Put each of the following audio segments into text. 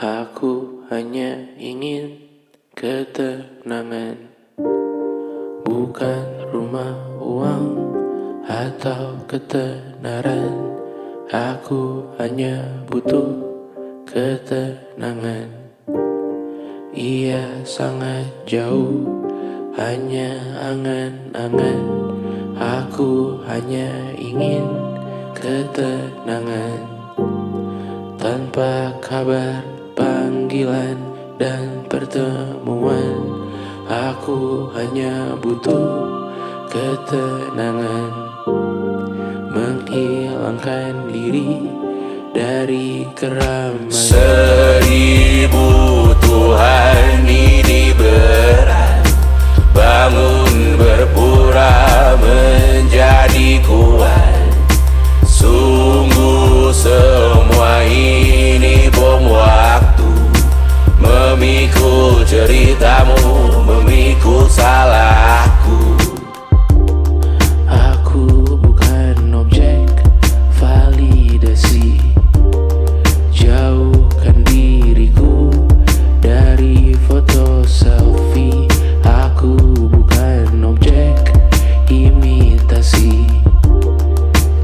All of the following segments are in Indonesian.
Aku hanya ingin ketenangan, bukan rumah, uang, atau ketenaran. Aku hanya butuh ketenangan. Ia sangat jauh, hanya angan-angan. Aku hanya ingin ketenangan. Tanpa kabar, panggilan, dan pertemuan, aku hanya butuh ketenangan. Menghilangkan diri dari keramaian. 1000 Tuhan ini berat, bangun berpura menjadi kuat. Sungguh semua ini bom waktu, memikul ceritamu, memikul salahku. Aku bukan objek validasi. Jauhkan diriku dari foto selfie. Aku bukan objek imitasi.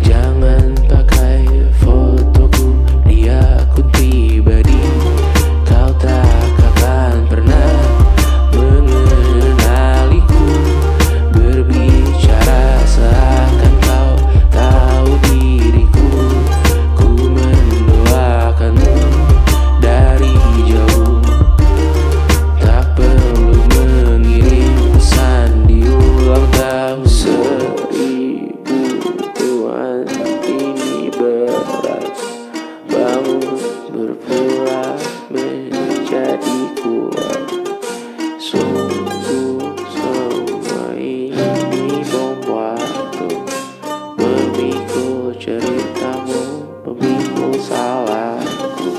Jangan pakai fotoku di akun pribadi. Kau tak akan pernah mengenaliku. Berbicara seakan kau tahu diriku. Ku mendoakanmu dari jauh. Tak perlu mengirim pesan di ulang tahun. 1000 Tuhan ini berat, bangun berpura menjadi kuat. Sungguh semua ini bom waktu, memikul ceritamu, memikul salahku.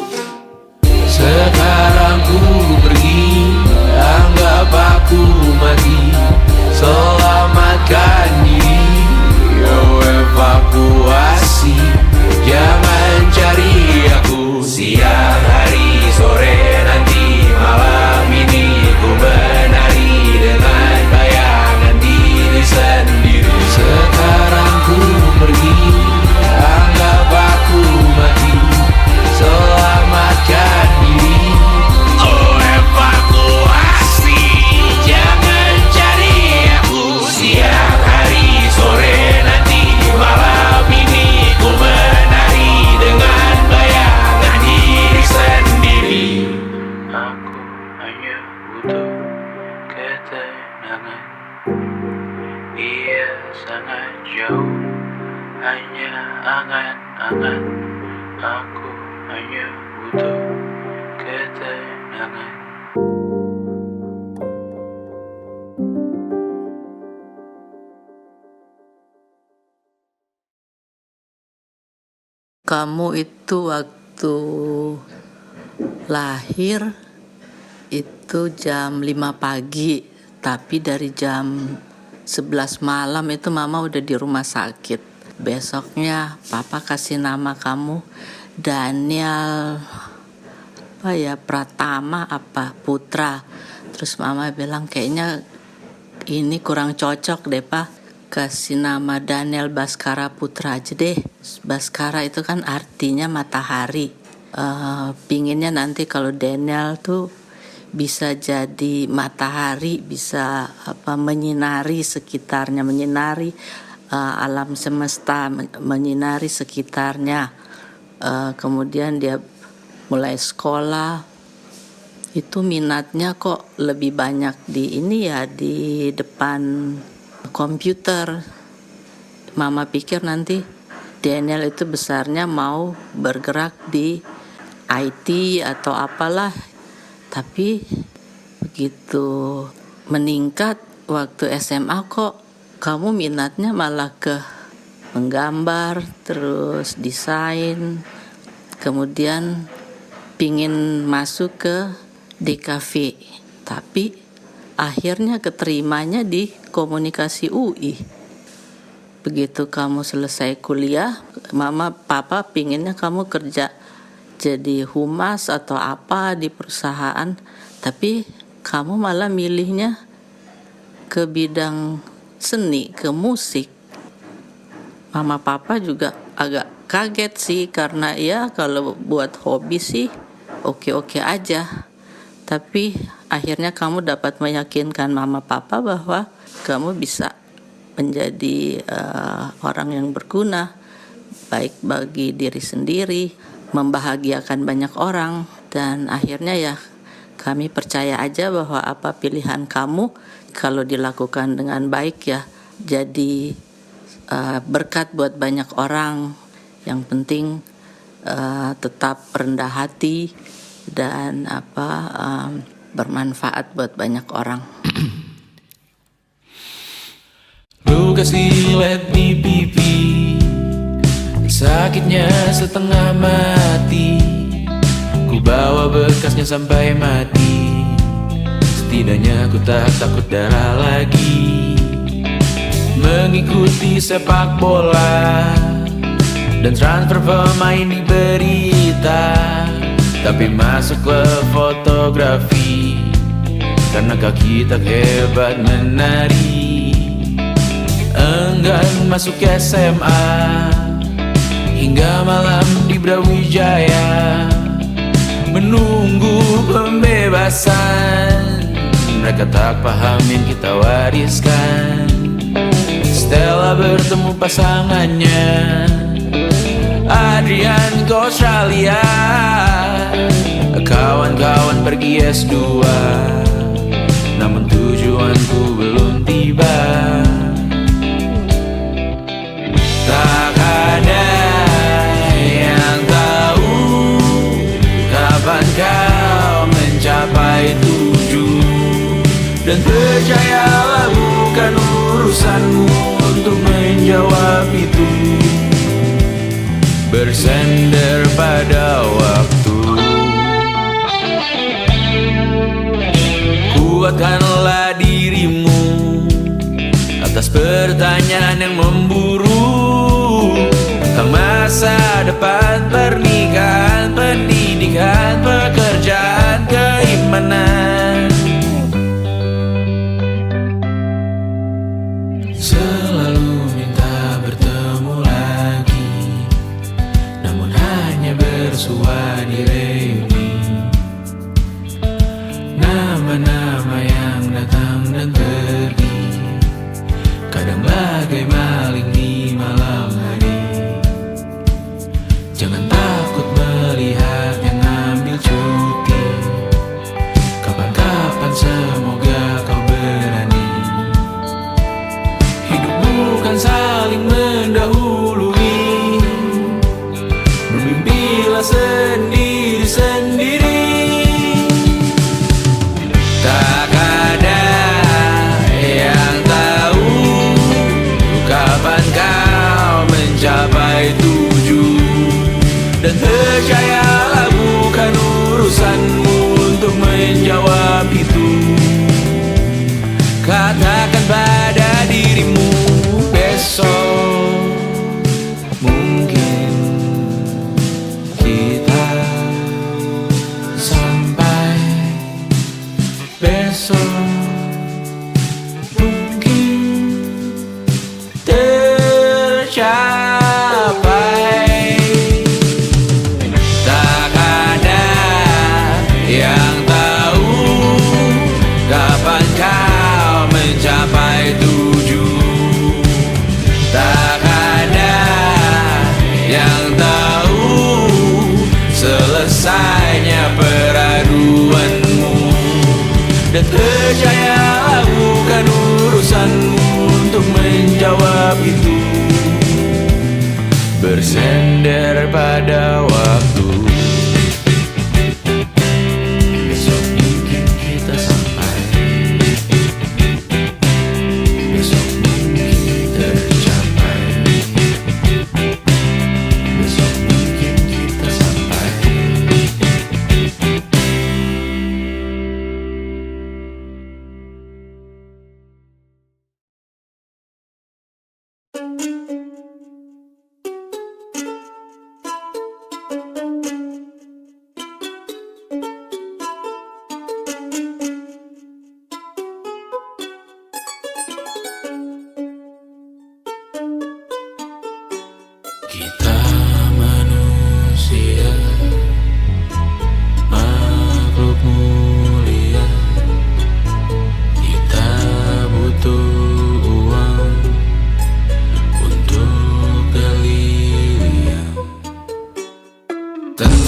Sekarang ku pergi, anggap aku mati. Selamatkan diri, evakuasi. Jangan cari aku siang, hari, sore, nanti, malam ini. Ku menari dengan bayangan diri sendiri. Sekarang ku pergi, anggap aku mati. Selamatkan diri, evakuasi. Jangan cari aku siang, hari, sore, nanti, malam ini. Ku menari dengan bayangan diri sendiri. Aku hanya butuh ketenangan. Ia sangat jauh, hanya angan-angan. Aku hanya butuh ketenangan. Kamu itu waktu lahir itu jam 5 pagi, tapi dari jam 11 malam itu mama udah di rumah sakit. Besoknya papa kasih nama kamu Daniel Pratama Putra. Terus mama bilang kayaknya ini kurang cocok deh pak, kasih nama Daniel Baskara Putra aja deh. Baskara itu kan artinya matahari. Pinginnya nanti kalau Daniel tuh bisa jadi matahari, bisa menyinari sekitarnya, menyinari alam semesta, menyinari sekitarnya. Kemudian dia mulai sekolah, itu minatnya kok lebih banyak di di depan komputer. Mama pikir nanti Daniel itu besarnya mau bergerak di IT atau apalah. Tapi begitu meningkat waktu SMA kok kamu minatnya malah ke menggambar, terus desain. Kemudian pingin masuk ke DKV. Tapi akhirnya keterimanya di komunikasi UI. Begitu kamu selesai kuliah, papa pinginnya kamu kerja jadi humas atau apa di perusahaan, tapi kamu malah milihnya ke bidang seni, ke musik. Mama papa juga agak kaget sih, karena ya kalau buat hobi sih oke-oke aja. Tapi akhirnya kamu dapat meyakinkan mama papa bahwa kamu bisa menjadi orang yang berguna, baik bagi diri sendiri, membahagiakan banyak orang. Dan akhirnya ya kami percaya aja bahwa apa pilihan kamu, kalau dilakukan dengan baik ya jadi berkat buat banyak orang. Yang penting tetap rendah hati dan bermanfaat buat banyak orang. Luka silet di pipi, sakitnya setengah mati. Ku bawa bekasnya sampai mati. Setidaknya ku tak takut darah lagi. Mengikuti sepak bola dan transfer pemain di berita, tapi masuk ke fotografi karena kaki tak hebat menari. Enggan masuk SMA hingga malam di Brawijaya, menunggu pembebasan. Mereka tak paham yang kita wariskan. Stella bertemu pasangannya, Adrian ke Australia, kawan-kawan pergi S2, namun tujuanku belum tiba. Tak ada yang tahu kapan kau mencapai tujuh, dan percayalah bukan urusanmu untuk menjawab itu. Bersender pada waktu, kuatkanlah dirimu atas pertanyaan yang memburu tentang masa depan, pernikahan, pendidikan, pekerjaan, keimanan. Selalu minta bertemu lagi, namun hanya bersua di reuni. Nama-nama yang datang dan pergi, kadang bagai maling di malam hari. Jangan takut melihat yang ambil cuti, kapan-kapan semoga kau berani. Hidup bukan saling mendahului, bermimpilah sendiri-sendiri. Tak ada yang tahu kapan kau mencapai tujuh, dan percayalah bukan urusanmu untuk menjawab itu. Katakan pada dirimu besok mungkin kita sampai, besok mungkin tercapai. Tak ada yang tahu kapan kau mencapai tujuh. Tak ada yang tahu selesainya peraduanmu, dan percayalah bukan urusanmu untuk menjawab itu. Bersender pada waktu, besok mungkin kita sampai, besok mungkin tercapai, besok mungkin kita sampai.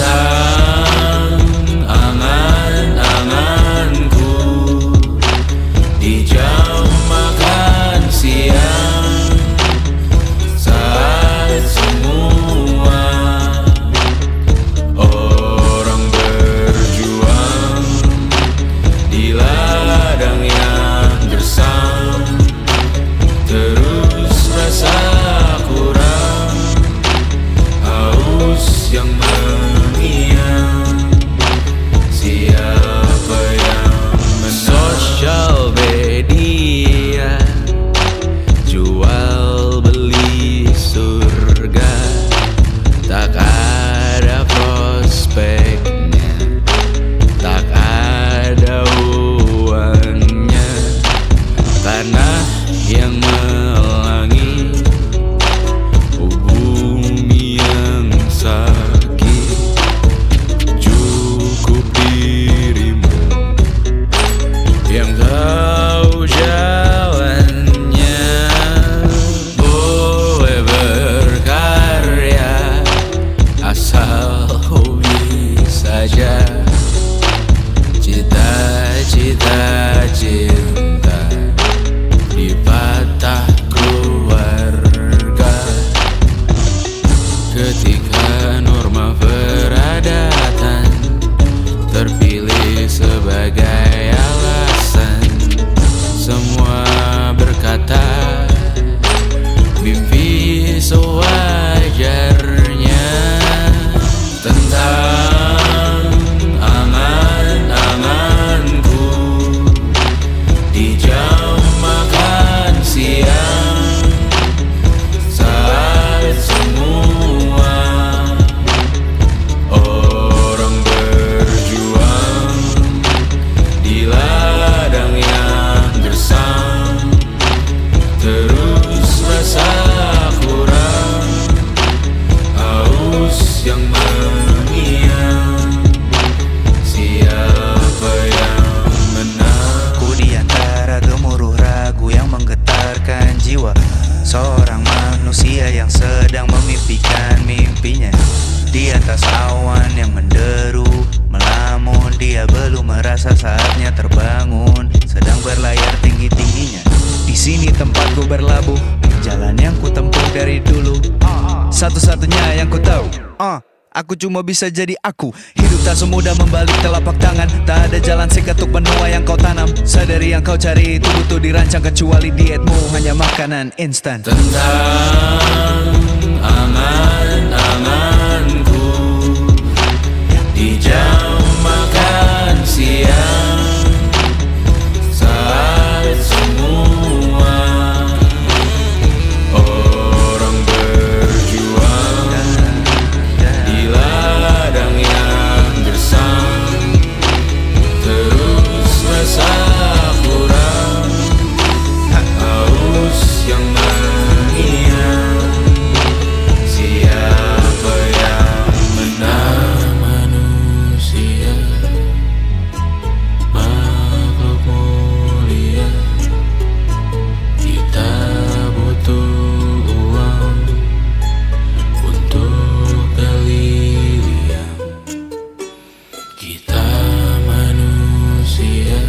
Tentang angan-anganku di jam makan siang, saat semua orang berjuang di ladang yang gersam, terus rasa kurang, haus yang mengiang. Siapa yang menang? Social media, jual beli surga, tak ada prospeknya, tak ada uangnya. Tanah yang melangi, bumi yang sakit, cukup dirimu yang tahu jalannya. Boleh berkarya asal hobi saja, cita-cita cinta dipatah keluarga. Ketika norma peradatan terpilih sebagai alasan, semua berkata mimpi sewajarnya. Tentang angan-anganku di jam makan siang, saat semua orang berjuang di ladang yang gersam, terus rasa kurang, haus yang mengiang. Siapa yang menang? Ku di antara gemuruh ragu yang menggetarkan jiwa seorang manusia yang sedang memimpikan mimpinya. Di atas awan yang menderu melamun, dia belum merasa saatnya terbangun, sedang berlayar tinggi-tingginya. Di sini tempatku berlabuh, jalan yang ku tempuh dari dulu, satu-satunya yang ku tahu. Aku cuma bisa jadi aku. Hidup tak semudah membalik telapak tangan, tak ada jalan siketuk benua yang kau tanam. Sadari yang kau cari itu butuh dirancang, kecuali dietmu hanya makanan instan. Tentang angan-anganku di jam makan siang, saat semua orang berjuang di ladang yang gersam, terus rasa kurang, haus yang mengiang. Siapa yang menang? Manusia, makhluk mulia, kita butuh uang untuk berliang. Kita manusia,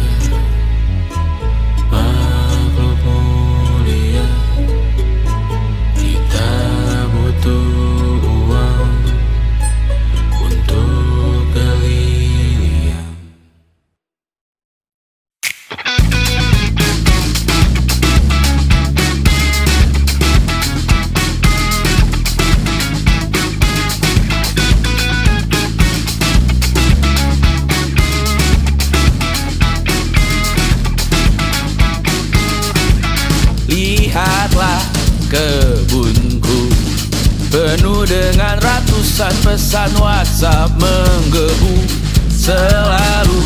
makhluk mulia, kita butuh uang untuk berliang. Lihatlah kebunku, penuh dengan ratusan pesan WhatsApp menggebu. Selalu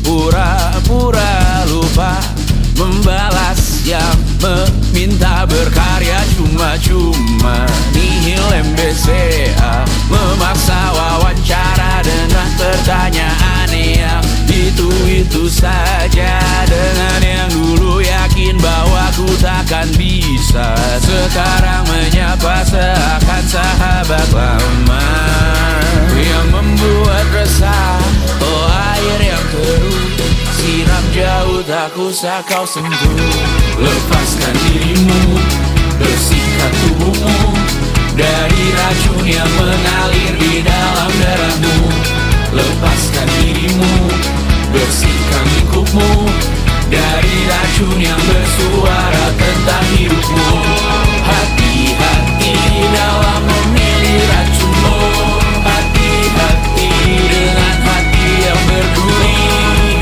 pura-pura lupa membalas yang meminta berkarya cuma-cuma. Nihil MBCA memaksa wawancara dengan pertanyaan yang itu saja. Dengan yang dulu yakin bahwa ku takkan bisa, sekarang menyapa seakan sahabat lama yang membuat aku usah kau sentuh. Lepaskan dirimu, bersihkan tubuhmu dari racun yang mengalir di dalam darahmu. Lepaskan dirimu, bersihkan lingkupmu dari racun yang bersuara tentang hidupmu. Hati-hati dalam memilih racunmu. Hati-hati dengan hati yang berduri.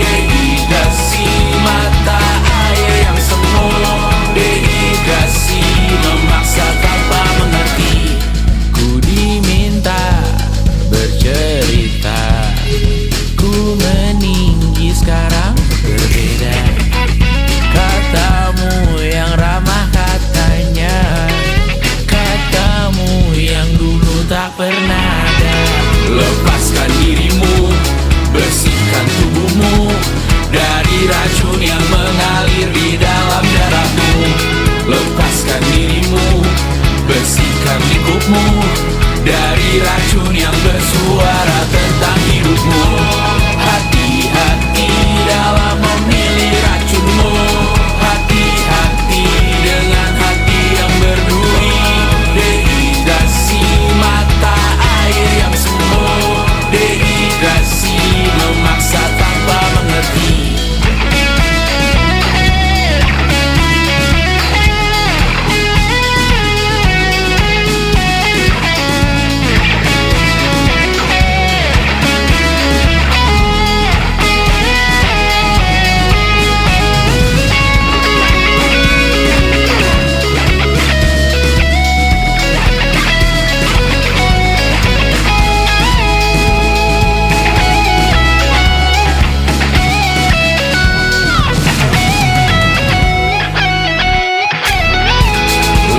Dehidrasi mata air yang semu. Dehidrasi memaksa tanpa mengerti. Ku diminta bercerita, ku meninggi sekarang berbeda. Katamu yang ramah katanya, katamu yang dulu tak pernah ada. Lepaskan dirimu, bersihkan tubuhmu dari racun yang mengalir di dalam darahmu. Lepaskan dirimu, bersihkan lingkupmu dari racun yang bersuara tentang hidupmu. Hati-hati dalam memilih racunmu. Hati-hati dengan hati yang berduri. Dehidrasi mata air yang semu. Dehidrasi memaksa tanpa mengerti.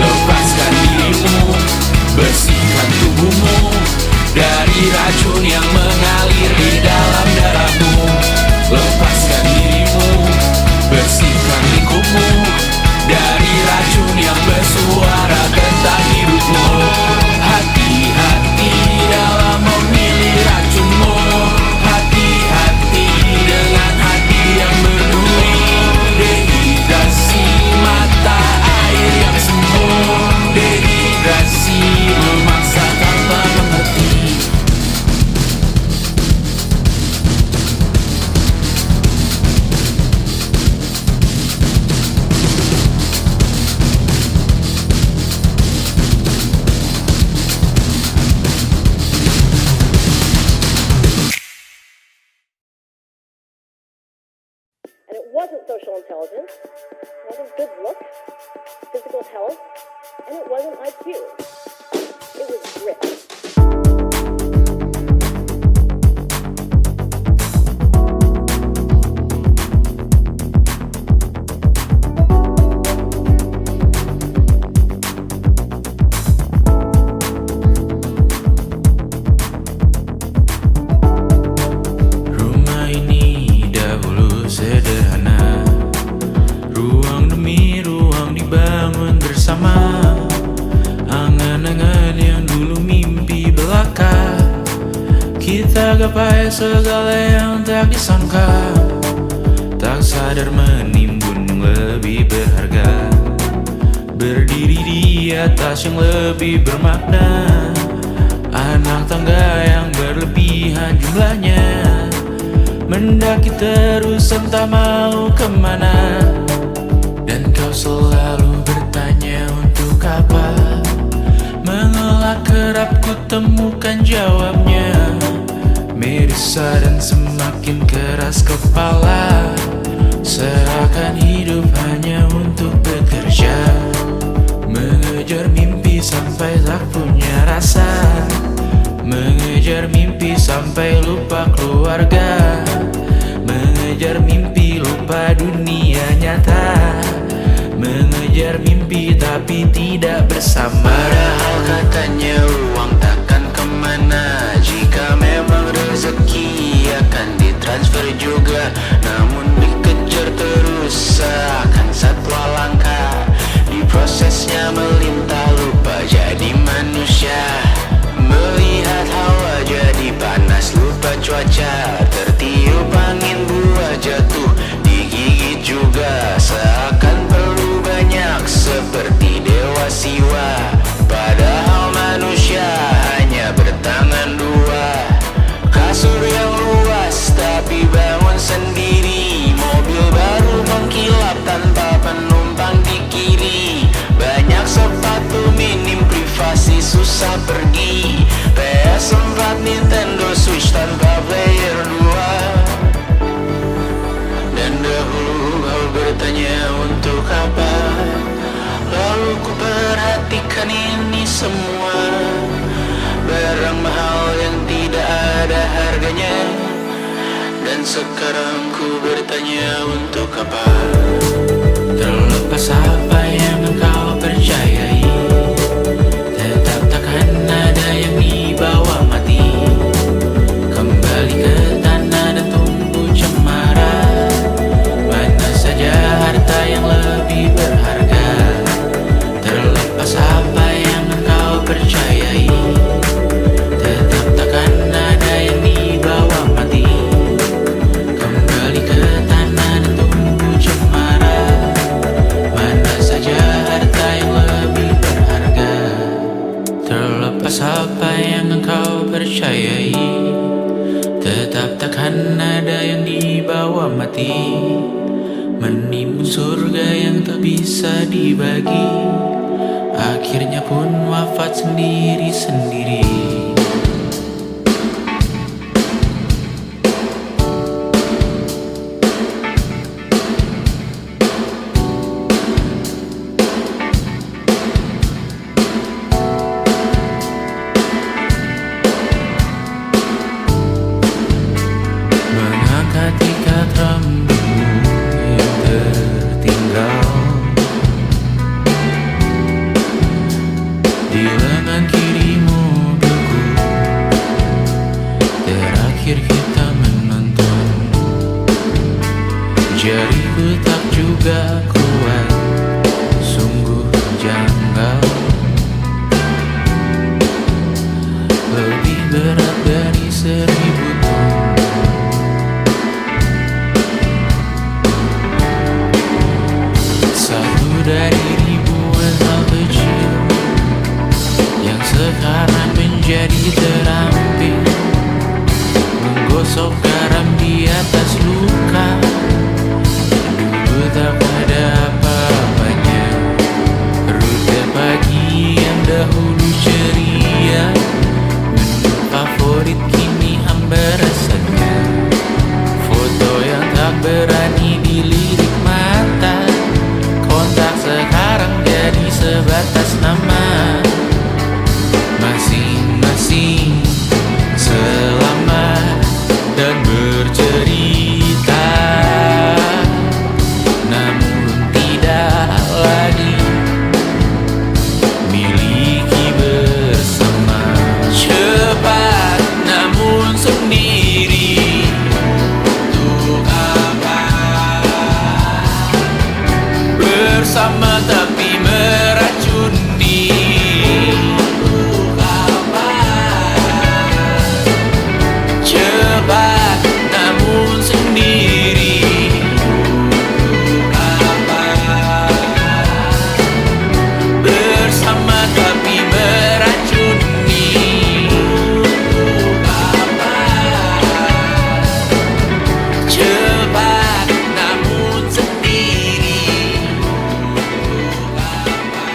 Lepaskan dirimu, bersihkan tubuhmu dari racun yang mengalir di dalam darahmu. Lepaskan dirimu, bersihkan lingkupmu dari racun yang bersuara tentang hidupmu. Hati-hati dalam memilih racunmu. Hati-hati dengan hati yang berduri. Dehidrasi mata air yang semu. Dehidrasi memaksa tanpa mengerti. And it wasn't social intelligence, it wasn't good looks, physical health, and it wasn't IQ. It was grit. Rumah ini dahulu sederhana, ruang demi ruang dibangun bersama. Angan-angan yang dulu mimpi belaka, kita gapai segala yang tak disangka. Tak sadar menimbun yang lebih berharga, berdiri di atas yang lebih bermakna. Anak tangga yang berlebihan jumlahnya, mendaki terus entah mau kemana. Dan kau selalu bertanya untuk apa. Mengelak kerap ku temukan jawabnya. Merisa dan semakin keras kepala, seakan hidup hanya untuk bekerja. Mengejar mimpi sampai tak punya rasa, mengejar mimpi sampai lupa keluarga, mengejar mimpi lupa dunia nyata, mengejar mimpi tapi tidak bersama. Padahal katanya uang takkan kemana, jika memang rezeki akan ditransfer juga. Namun dikejar terus seakan satwa langka, di prosesnya melintah lupa jadi manusia. Melihat hawa jadi panas lupa cuaca, tertiup angin buah jatuh digigit juga. susah pergi. PS4, Nintendo Switch tanpa player 2. Dan dahulu kau bertanya untuk apa, lalu ku perhatikan ini semua. Barang mahal yang tidak ada harganya. Dan sekarang ku bertanya untuk apa. Terlepas apa yang engkau percayai, tetap takkan ada yang dibawa mati. Kembali ke tanah dan tumbuh cemara. Mana saja harta yang lebih berharga. Terlepas apa yang engkau percayai, tetap takkan ada yang dibawa mati. Kembali ke tanah dan tumbuh cemara. Mana saja harta yang lebih berharga. Terlepas apa yang engkau percayai, tetap takkan ada yang dibawa mati. Menimbun surga yang tak bisa dibagi, akhirnya pun wafat sendiri-sendiri. Mengangkat ikat rambutmu yang tertinggal di lengan kirimu beku. Terakhir kita menonton, jariku tak juga kuat, sungguh janggal. Lebih berat dari 1000 ton. Satu dari ribuan hal kecil yang sekarang menjadi terampil, menggosok garam di atas luka. Dulu tak ada apa-apanya, rute pagi yang dahulu ceria, menu favorit kini hambar rasanya. Foto yang tak berani dilirik mata, kontak sekarang jadi sebatas nama. Masing-masing selamat dan bercerita, namun tidak lagi miliki bersama. Cepat namun sendiri, untuk apa? Bersama tapi meracuni, untuk apa? Cepat namun sendiri, untuk apa? Bersama tapi meracuni, untuk apa? Cepat namun sendiri, untuk apa?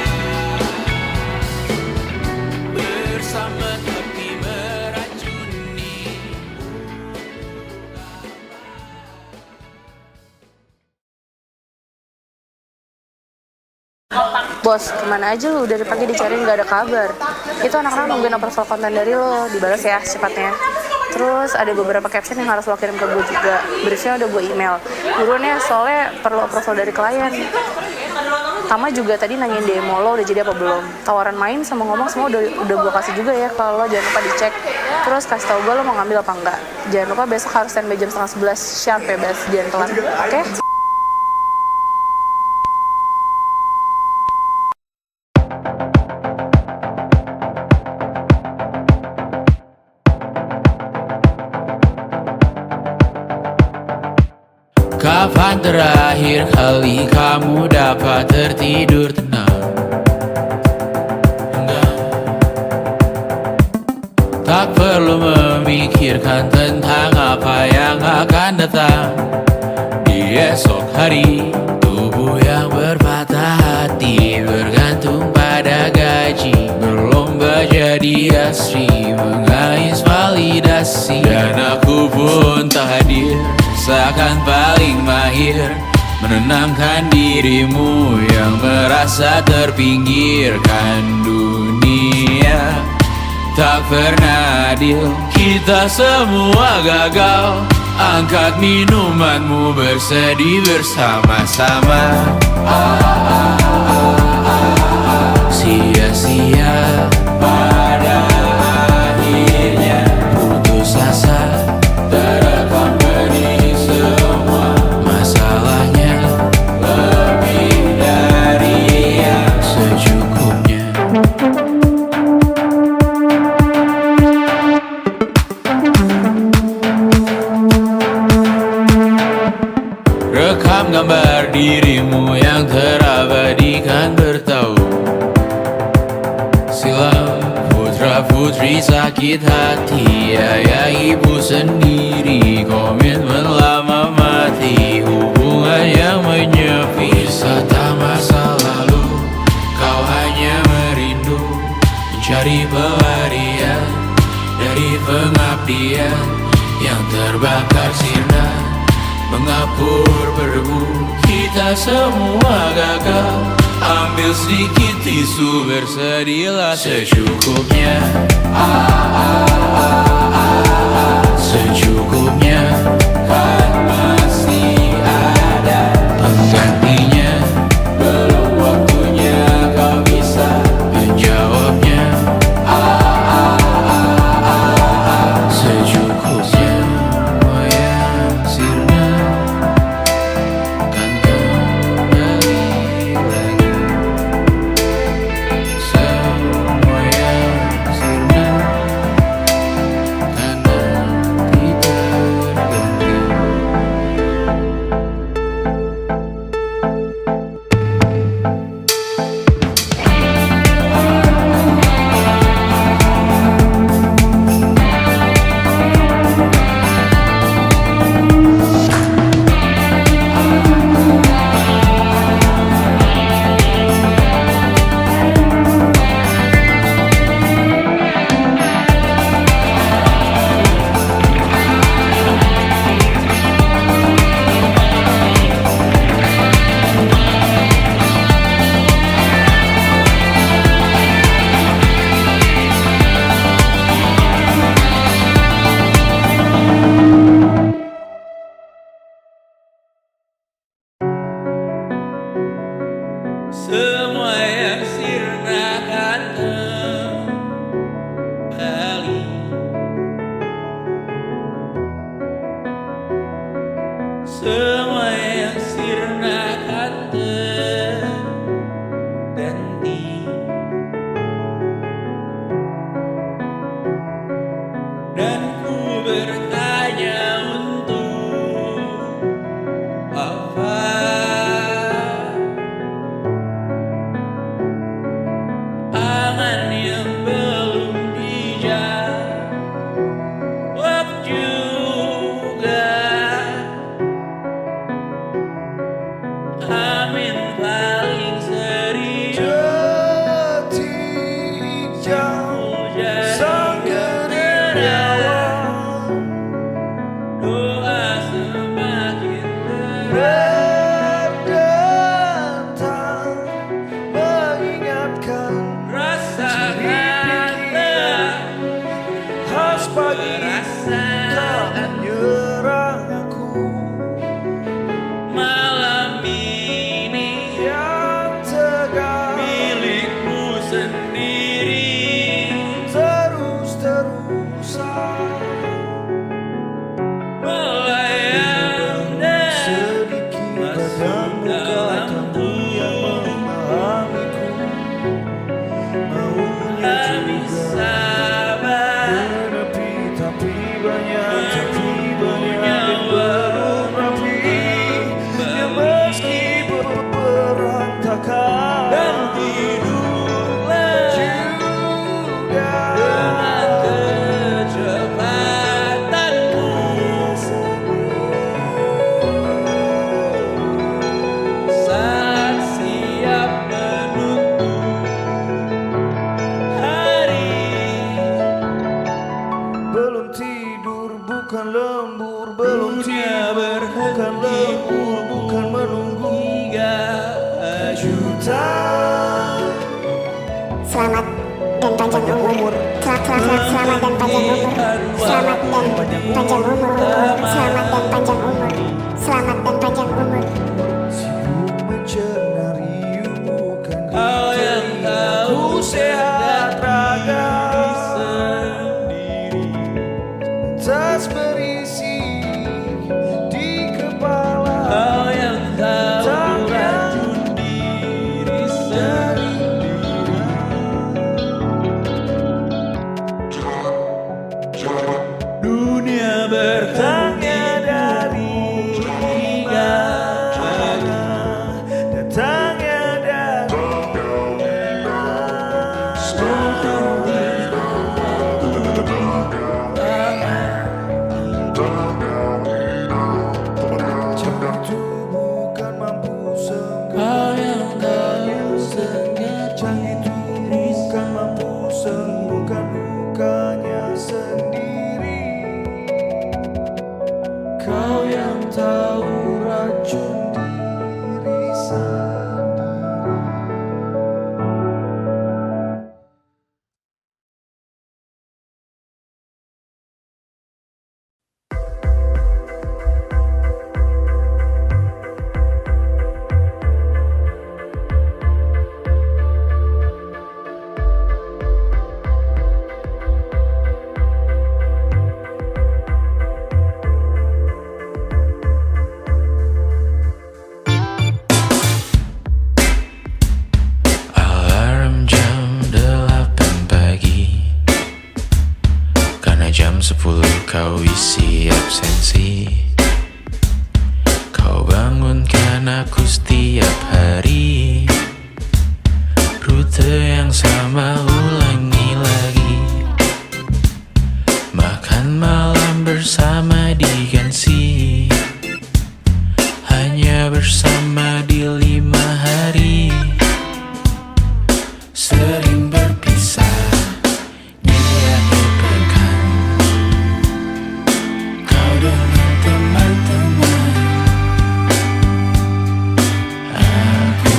Bersama tapi meracuni. Bos, kemana aja lu? Dari pagi dicariin gak ada kabar. Itu anak-anak nungguin approval konten dari lo, dibalas ya secepatnya. Terus ada beberapa caption yang harus lo kirim ke gue juga. Briefnya udah gue email. Buruan ya, soalnya perlu approval dari klien. Tama juga tadi nanyain demo lo udah jadi apa belum. Tawaran main sama ngomong semua udah gue kasih juga ya. Kalau jangan lupa dicek. Terus kasih tau gue lo mau ngambil apa enggak. Jangan lupa besok harus standby jam 10:30 sharp ya, Bas. Jangan telat, oke? Kapan terakhir kali kamu dapat tertidur tenang? Enggak. Tak perlu memikirkan tentang apa yang akan datang di esok hari. Tubuh yang berpatah hati bergantung pada gaji, berlomba menjadi asri, mengais validasi. Dan aku pun tak hadir, seakan paling mahir menenangkan dirimu yang merasa terpinggirkan. Dunia tak pernah adil, kita semua gagal. Angkat minumanmu, bersedih bersama-sama. Sia-sia pada akhirnya putus asa, terekam benih semua. Masalahnya lebih dari yang secukupnya. Rekam gambar dirimu yang terabadikan bertahun silam. Putra-putri sakit hati, ayah ibu sendiri, komitmen lama mati, hubungan yang menyepi. Wisata masa lalu, kau hanya merindu, mencari pelarian dari pengabdian yang terbakar sirna, mengapur berdebu. Kita semua gagal. Ambil sedikit tisu, bersedihlah secukupnya. Secukupnya, kan masih ada penggantinya. Belum waktunya kau bisa menjawabnya. Secukupnya, yang sirna kan kembali lagi. Semua yang sirna kan nanti terganti. Semua yang sirna akan kembali. Semua yang sirna akan terganti. Dan ku bertanya untuk apa? Angan yang belum dijawab juga. menganggur belum tiba, bukan lembur, bukan menunggu hingga juta. Selamat dan panjang umur. Selamat dan panjang umur. Selamat dan panjang umur. Selamat dan panjang umur. Selamat dan panjang umur. Sibuk mencerna riuh bukan Kau yang tahu sehat raga sendiri, tas berisi di kepala. Kau yang tahu racun diri sendiri. Dunia bertanya dari Mana datangnya dari Cinta itu bukan mampu sembuh. Kau yang tahu sengaja Cinta itu bukan mampu sembuhkan lukanya sendiri. Kau yang tahu racun diri sendiri. Alarm jam 8 pagi, karena jam 10 kau isi absensi. Kau bangunkan aku setiap hari, rute yang sama ulangi lagi. Makan malam bersama diganti, hanya bersama di 5 hari. Sering berpisah di akhir pekan, kau dengan teman-teman, aku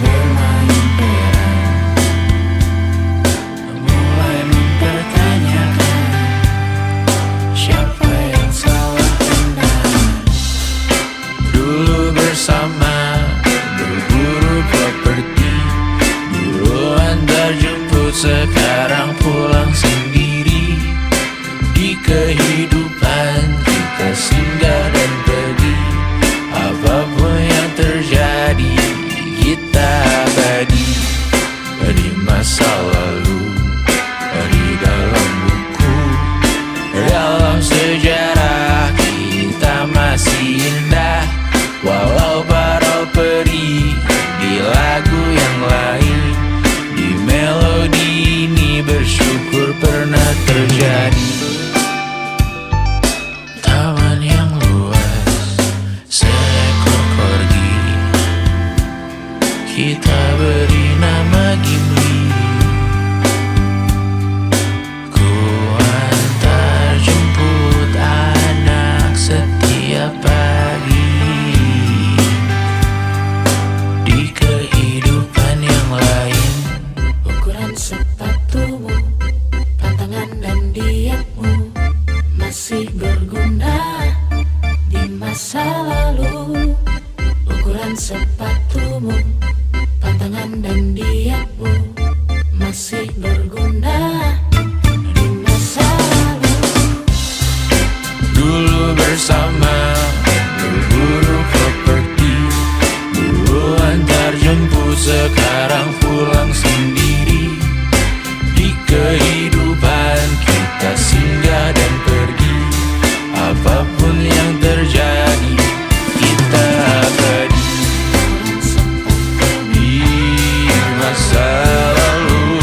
bermain peran, mulai mempertanyakan siapa yang salah benar. Dulu bersama berburu properti, dulu antar jemput, sekarang pulang sendiri. Di kehidupan kita singgah dan pergi, apapun yang terjadi kita abadi. Di masa lalu, di dalam buku, dalam sejarah kita masih indah. Walau para peri di lagu yang lain, di melodi ini bersyukur pernah terjadi. Taman yang luas, seekor korgi, kita beri nama Gimli. Ku antar jemput anak setiap pagi. Di kehidupan yang lain, Ukuran sepatumu, pantangan dan dietmu masih berguna di masa lalu. Ukuran sepatumu, pantangan dan dietmu masih berguna di masa lalu. dulu bersama berburu properti, dulu antar jemput, sekarang pulang sendiri. Di kehidupan kita singgah dan pergi, apapun yang terjadi kita abadi. Di masa lalu,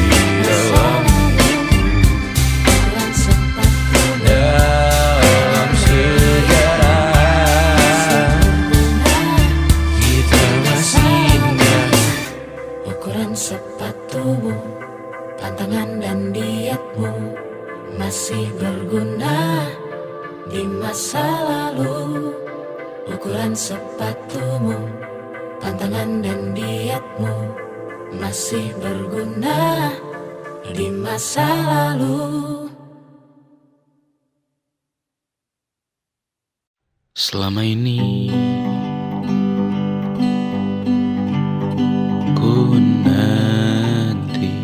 di dalam Ukuran sepatumu, berguna di masa lalu. Ukuran sepatumu, tantangan dan dietmu masih berguna di masa lalu. Selama ini ku nanti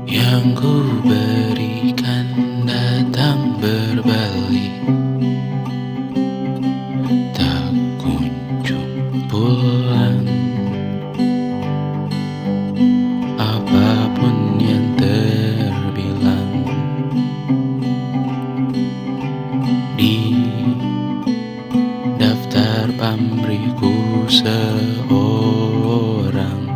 yang ku berikan datang berbalik, tak kunjung pulang. Apapun yang terbilang di daftar pamrihku seorang,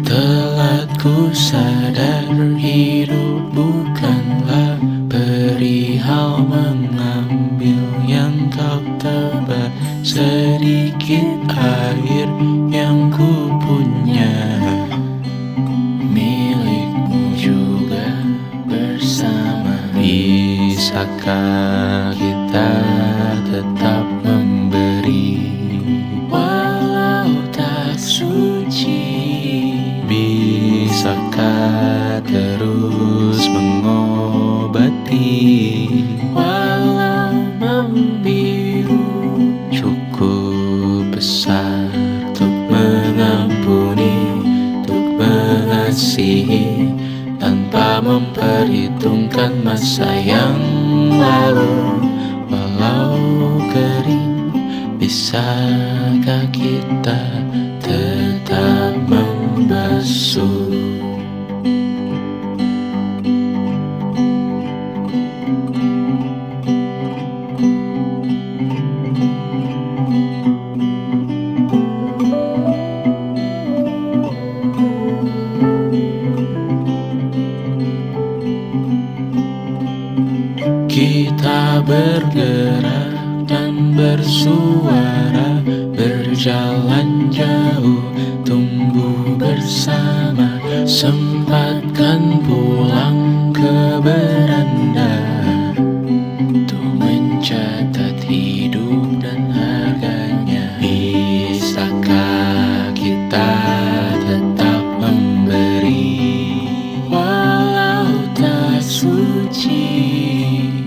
telat ku sadar hidup bukanlah perihal mengambil yang kau tebak. Sedikit air yang ku punya milikmu juga bersama. Bisakah kita tetap memberi walau tak suci? Bisakah terus mengobati walau membiru? Cukup besar untuk mengampuni, untuk mengasihi tanpa memperhitungkan masa yang lalu. Walau kering, bisakah kita tetap membasuh? Kita bergerak dan bersuara, berjalan jauh, tumbuh bersama. Sempatkan pulang ke beranda untuk mencatat hidup dan harganya. Bisakah kita tetap memberi walau tak suci?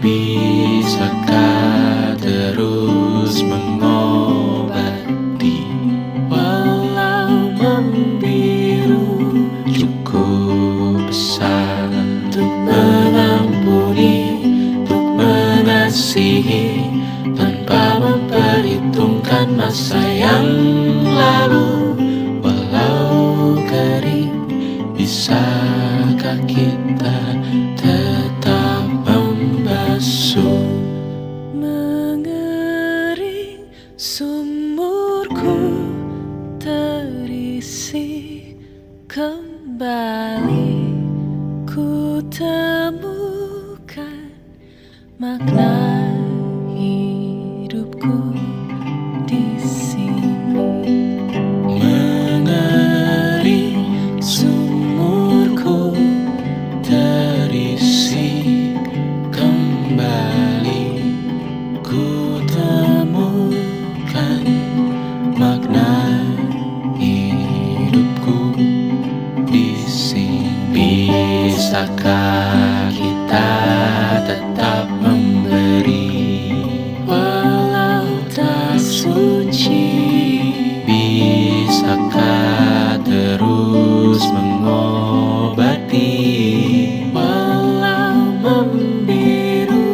Bisakah terus mengobati walau membiru? Cukup besar untuk mengampuni, untuk mengasihi tanpa memperhitungkan masa yang lalu. Walau kering, bisakah kita tetap membasuh? Mengering sumurku terisi kembali, ku temukan makna hidupku di sini. Mengering sumurku terisi kembali, ku temukan makna hidupku di sini. Bisakah kita tetap memberi walau tak suci? Bisakah terus mengobati walau membiru?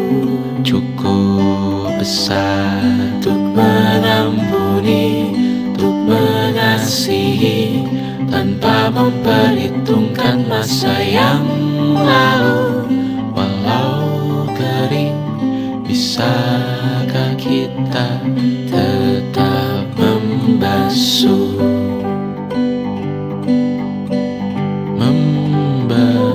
Cukup besar untuk mengampuni, untuk mengasihi tanpa memperhitungkan masa yang lalu. Walau kering, bisakah kita tetap membasuh? Membasuh.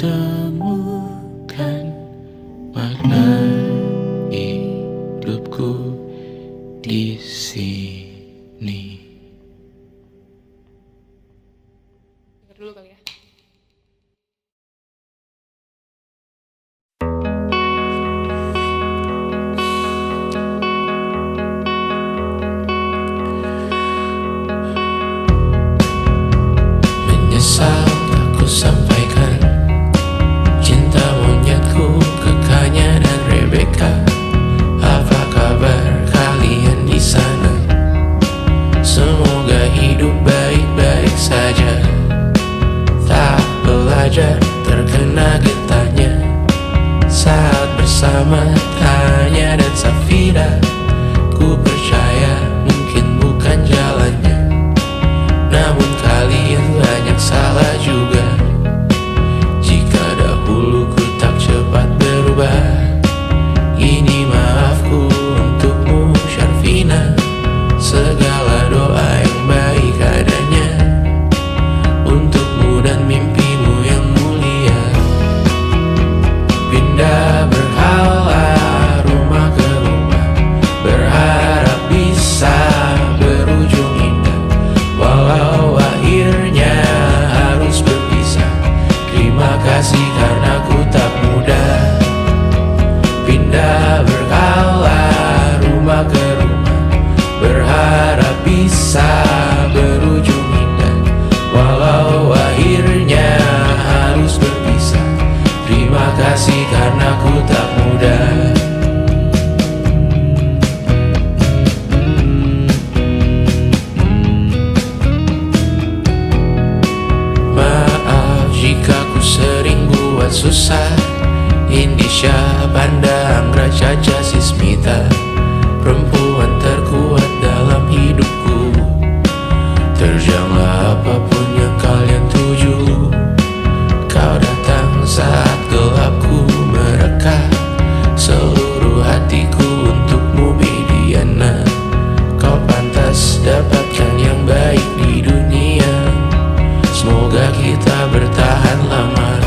temukan makna hidupku di sini. Dengar dulu kali ya. Menyesal tak ku sampaikan cinta monyetku ke Kanya dan Rebecca. Apa kabar kalian di sana? Semoga hidup baik-baik saja. Tak belajar terkena getahnya saat bersama Tanya dan Safira. Ku percaya mungkin bukan jalannya, namun kalian banyak salah juga. Jika dahulu ku tak cepat berubah, ini maafku untukmu Syarfina. Segala doa yang baik adanya untukmu dan mimpimu yang mulia. Pindah berhala rumah ke rumah, berharap bisa berujung indah. Walau akhirnya harus berpisah, terima kasih karena ku tak mudah. Pindah berkala rumah ke rumah, berharap bisa berujung indah. Walau akhirnya harus berpisah, terima kasih karena ku tak mudah. Maaf jika ku sering buat susah. Indisha, Panda, Anggra, Caca, Sismita, perempuan terkuat dalam hidupku. Terjanglah apapun yang kalian tuju. Kau datang saat gelapku mereka. Seluruh hatiku untukmu Bidiana. Kau pantas dapatkan yang baik di dunia. Semoga kita bertahan lama.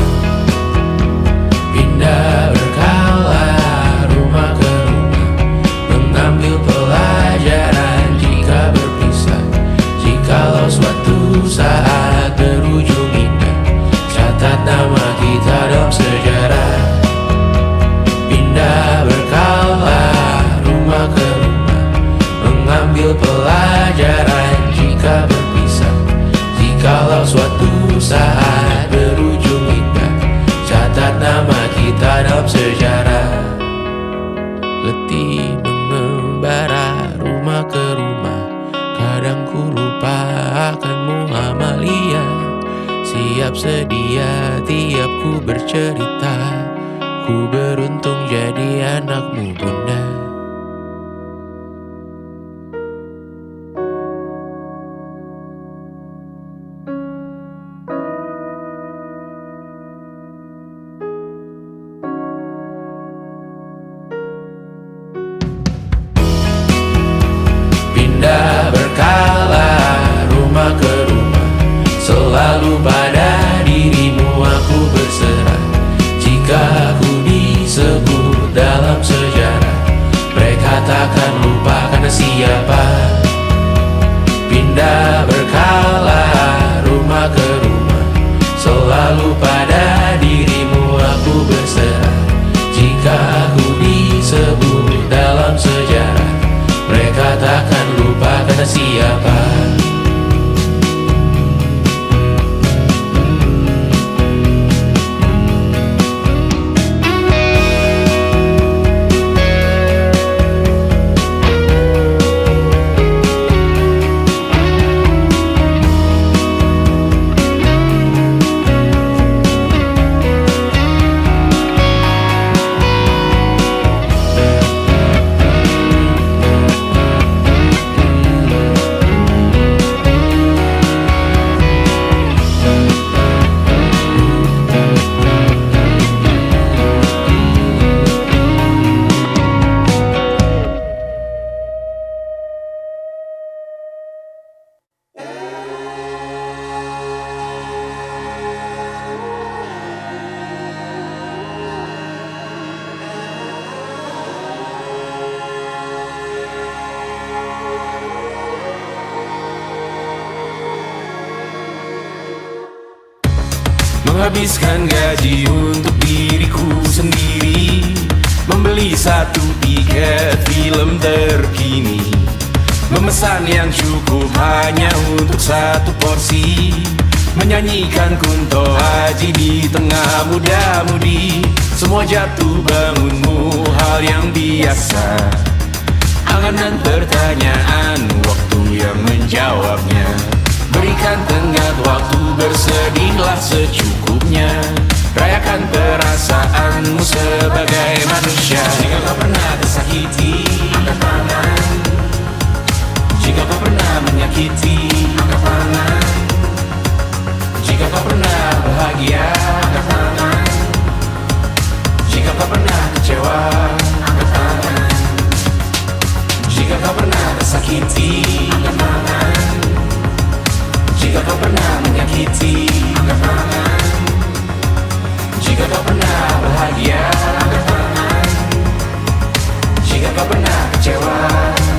Pindah berkala rumah ke rumah, mengambil pelajaran jika berpisah. Jikalau suatu saat berujung indah, catat nama kita dalam sejarah. Pindah berkala rumah ke rumah, mengambil pelajaran jika berpisah. Jikalau suatu saat berujung indah, catat nama kita dalam sejarah. Letih mengembara rumah ke rumah, kadang ku lupa akanmu Amalia. Siap sedia tiap ku bercerita, ku beruntung jadi anakmu bunda. Pindah berkala rumah ke rumah, selalu pada dirimu aku berserah. Jika aku disebut Menghabiskan gaji untuk diriku sendiri, membeli satu tiket film terkini, memesan yang cukup hanya untuk satu porsi, menyanyikan Kunto Aji di tengah muda-mudi. Semua jatuh bangunmu hal yang biasa, angan-angan pertanyaan, waktu yang menjawabnya. Berikan tenggat waktu, bersedihlah secukupnya. Rayakan perasaanmu sebagai manusia. Jika kau pernah tersakiti, angkat tangan. Jika kau pernah menyakiti, angkat tangan. Jika kau pernah bahagia, angkat tangan. Jika kau pernah kecewa, angkat tangan. Jika kau pernah tersakiti, angkat tangan. Jika kau pernah menyakiti, angkat tangan. Jika kau pernah bahagia, angkat tangan. Jika kau pernah kecewa,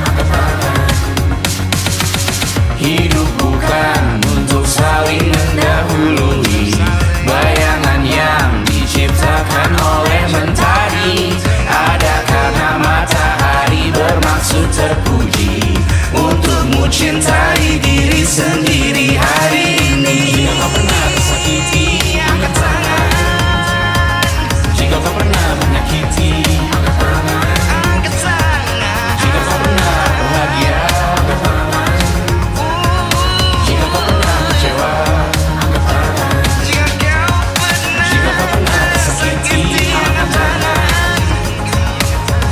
angkat tangan. Hidup bukan untuk saling mendahului, bayangan yang diciptakan oleh mentari. Ada karena matahari bermaksud terpuji, untukmu cintai diri sendiri hari ini. Jika kau pernah tersakiti, angkat tangan. Jika kau pernah menyakiti, angkat tangan. Jika kau pernah bahagia, angkat tangan. Jika kau pernah kecewa, angkat tangan. Jika kau pernah tersakiti, angkat tangan.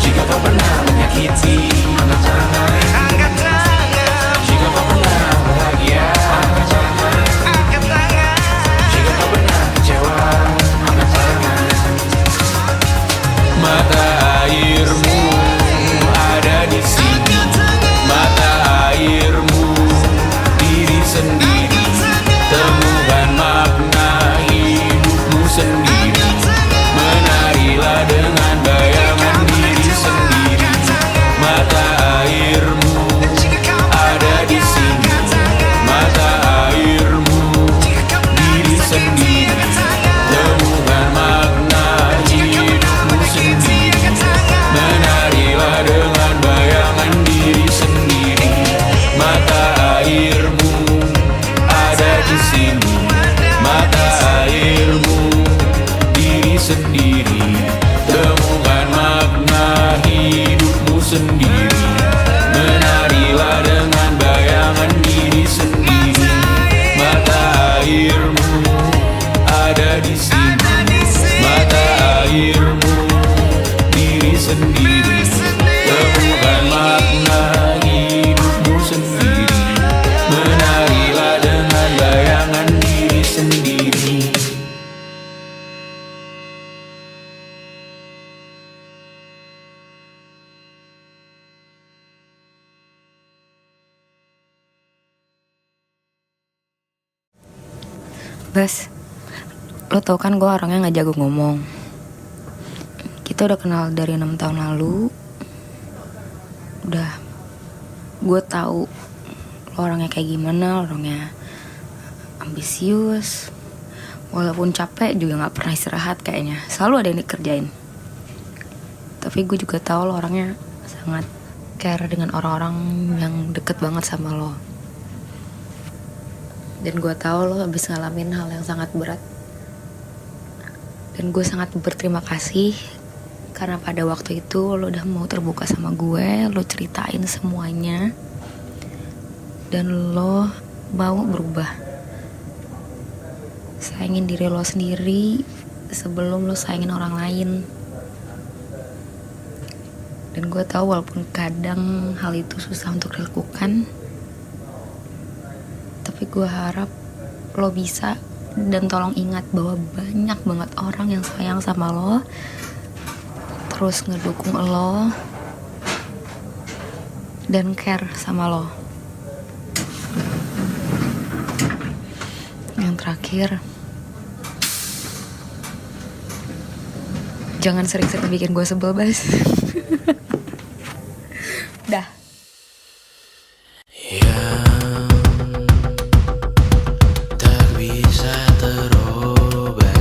Jika kau pernah menyakiti, angkat tangan. Jika kau pernah bahagia, angkat tangan. Jika kau pernah kecewa, angkat tangan. Mata airmu ada di sini, mata airmu diri sendiri. Temukan makna hidupmu sendiri, menarilah dengan bayangan diri sendiri. Mata airmu ada di sini, mata airmu diri sendiri. Temukan makna hidupmu sendiri, menarilah dengan bayangan diri sendiri. Mata airmu ada di sini, mata airmu diri sendiri. Temukan makna hidupmu sendiri, menarilah dengan bayangan diri sendiri. Mata airmu ada di sini, mata airmu diri sendiri. Temukan makna hidupmu sendiri, menarilah dengan bayangan diri sendiri. Bas, lo tau kan gue orangnya gak jago ngomong. Kita udah kenal dari 6 tahun lalu. Gue tahu lo orangnya kayak gimana, orangnya ambisius. Walaupun capek juga gak pernah istirahat kayaknya, selalu ada yang dikerjain. Tapi gue juga tahu lo orangnya sangat care dengan orang-orang yang deket banget sama lo. Dan gue tahu lo habis ngalamin hal yang sangat berat. Dan gue sangat berterima kasih karena pada waktu itu lo udah mau terbuka sama gue, lo ceritain semuanya. Dan lo mau berubah, sayangin diri lo sendiri sebelum lo sayangin orang lain. Dan gue tahu walaupun kadang hal itu susah untuk dilakukan, tapi gue harap lo bisa. Dan tolong ingat bahwa banyak banget orang yang sayang sama lo, terus ngedukung lo dan care sama lo. Yang terakhir, jangan sering-sering bikin gue sebel, Bas. Dah. Tak bisa terobati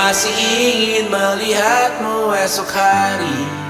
masih ingin melihatmu esok hari.